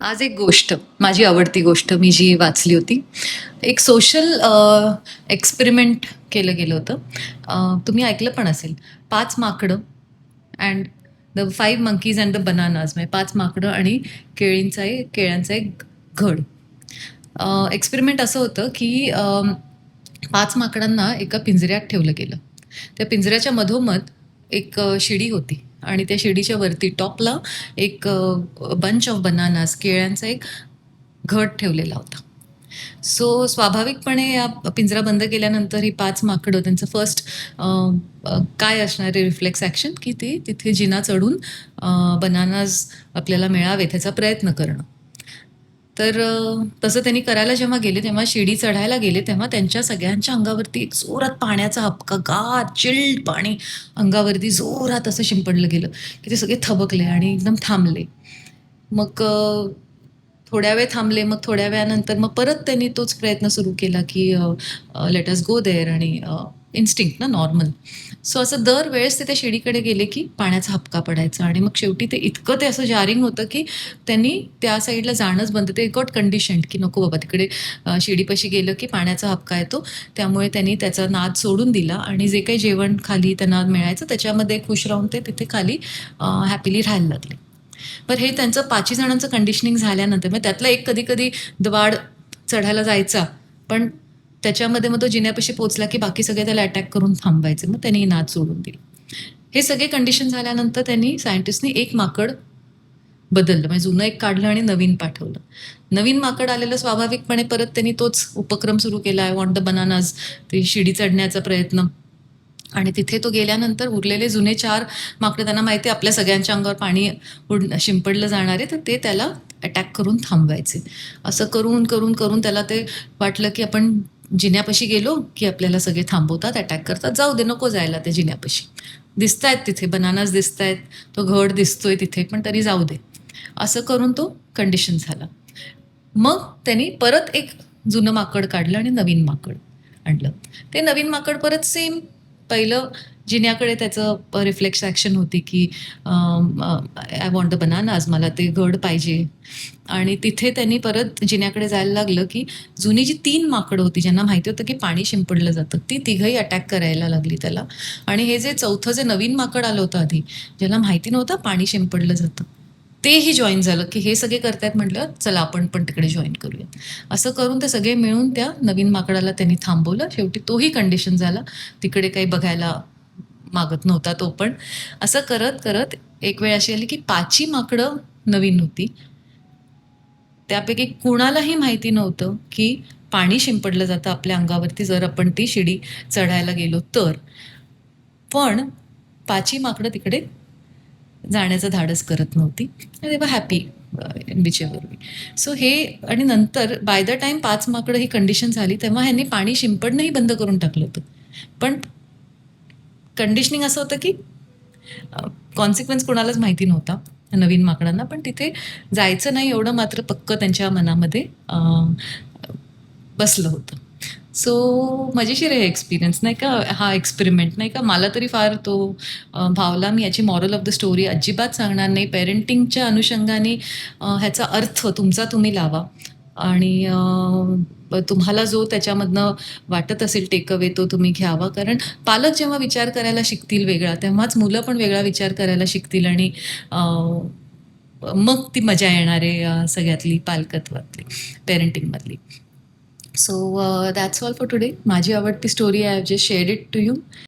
आज एक गोष्ट, माझी आवडती गोष्ट मी जी वाचली होती. एक सोशल एक्सपेरिमेंट केलं गेलं होतं. तुम्ही ऐकलं पण असेल. 5 माकडं and the 5 monkeys and the bananas म्हणजे 5 माकडं आणि केळ्यांचा एक घड. एक्सपेरिमेंट असं होतं की 5 माकडांना एका पिंजऱ्यात ठेवलं गेलं. त्या पिंजऱ्याच्या मधोमध एक शिडी होती आणि त्या शिडीच्या वरती टॉपला एक बंच ऑफ बनानास केळ्यांचा एक घट ठेवलेला होता. सो स्वाभाविकपणे या पिंजरा बंद केल्यानंतर ही 5 माकडं त्यांचं फर्स्ट काय असणार आहे रिफ्लेक्स ॲक्शन की ते तिथे जिना चढून बनानाज आपल्याला मिळावे त्याचा प्रयत्न करणं. तर तसं त्यांनी करायला जेव्हा गेले, तेव्हा शिडी चढायला गेले, तेव्हा त्यांच्या सगळ्यांच्या अंगावरती एक जोरात पाण्याचा हबका, गार चिल्ड पाणी अंगावरती जोरात असं शिंपडलं गेलं, की ते सगळे थबकले आणि एकदम थांबले. मग थोड्या वेळ थांबले, मग थोड्या वेळानंतर मग परत त्यांनी तोच प्रयत्न सुरू केला, की लेट अस गो देअर आणि इन्स्टिंक्ट ना नॉर्मल. सो असं दरवेळेस ते त्या शिडीकडे गेले, की पाण्याचा हबका पडायचा आणि मग शेवटी ते इतकं ते असं जारिंग होतं, की त्यांनी त्या साईडला जाणंच बंद. ते गॉट कंडिशन्ड, की नको बाबा तिकडे शिडीपाशी गेलं, की पाण्याचा हबका येतो. त्यामुळे त्यांनी त्याचा नाद सोडून दिला आणि जे काही जेवण खाली त्यांना मिळायचं त्याच्यामध्ये खुश राहून ते तिथे खाली हॅपीली राहायला लागले. पण हे त्यांचं 5ही जणांचं कंडिशनिंग झाल्यानंतर मग त्यातला एक कधी-कधी दवाड चढायला जायचा. पण त्याच्यामध्ये मग तो जिन्यापाशी पोहोचला, की बाकी सगळे त्याला अटॅक करून थांबवायचे. मग त्यांनी नाद सोडून दिला. हे सगळे कंडिशन झाल्यानंतर त्यांनी सायंटिस्टनी एक माकड बदललं. म्हणजे जुनं एक काढलं आणि नवीन पाठवलं. नवीन माकड आलेलं स्वाभाविकपणे परत त्यांनी तोच उपक्रम सुरू केला. I want the bananas. ते शिडी चढण्याचा प्रयत्न. आणि तिथे तो गेल्यानंतर उरलेले जुने 4 माकडं त्यांना माहिती आहे आपल्या सगळ्यांच्या अंगावर पाणी शिंपडलं जाणार आहे, तर ते त्याला अटॅक करून थांबवायचे. असं करून, करून, करून त्याला ते वाटलं, की आपण जिन्यापाशी गेलो, की आपल्याला सगळे थांबवतात, अटॅक करतात. जाऊ दे, नको जायला त्या जिन्यापाशी. दिसतायत तिथे बनानाच दिसतायत, तो घड दिसतोय तिथे, पण तरी जाऊ दे. असं करून तो कंडिशन झाला. मग त्यांनी परत एक जुनं माकड काढलं आणि नवीन माकड आणलं. ते नवीन माकड परत सेम पहिलं जिन्याकडे त्याचं रिफ्लेक्स ॲक्शन होती, की आय वॉन्ट द बनानाज मला ते घड पाहिजे. आणि तिथे त्यांनी परत जिन्याकडे जायला लागलं, की जुनी जी 3 माकडं होती ज्यांना माहिती होतं, की पाणी शिंपडलं जातं, ती तिघंही अटॅक करायला लागली त्याला. आणि हे जे चौथं जे नवीन माकड आलं होतं आधी, ज्याला माहिती नव्हतं पाणी शिंपडलं जातं, तेही जॉईन झालं, की हे सगळे करतायत म्हटलं, चला आपण पण तिकडे जॉईन करूया. असं करून ते सगळे मिळून त्या नवीन माकडाला त्यांनी थांबवलं. शेवटी तोही कंडिशन झाला. तिकडे काही बघायला मागत नव्हता तो पण. असं करत, करत एक वेळ अशी आली, की 5ही माकडं नवीन होती. त्यापैकी कुणालाही माहिती नव्हतं, की पाणी शिंपडलं जातं आपल्या अंगावरती जर आपण ती शिडी चढायला गेलो तर. पण 5ही माकडं तिकडे जाण्याचं धाडस करत नव्हती. दे वर हॅपी व्हिचएव्हर वे. सो हे आणि नंतर बाय द टाईम 5 माकडं ही कंडिशन झाली, तेव्हा ह्यांनी पाणी शिंपडणंही बंद करून टाकलं होतं. पण कंडिशनिंग असं होतं, की कॉन्सिक्वेन्स कोणालाच माहिती नव्हता नवीन माकडांना. पण तिथे जायचं नाही एवढं मात्र पक्क त्यांच्या मनामध्ये बसलं होतं. सो मजेशीर आहे एक्सपिरियन्स नाही का, हा एक्सपेरिमेंट नाही का. मला तरी फार तो भावला. मी याची मॉरल ऑफ द स्टोरी अजिबात सांगणार नाही. पेरेंटिंगच्या अनुषंगाने ह्याचा अर्थ तुमचा तुम्ही लावा आणि तुम्हाला जो त्याच्यामधनं वाटत असेल टेक अवे तो तुम्ही घ्यावा. कारण पालक जेव्हा विचार करायला शिकतील वेगळा, तेव्हाच मुलं पण वेगळा विचार करायला शिकतील आणि मग ती मजा येणार आहे सगळ्यातली पालकत्वातली, पेरेंटिंगमधली. So that's all for today. माझी आवडती story I have just shared it to you.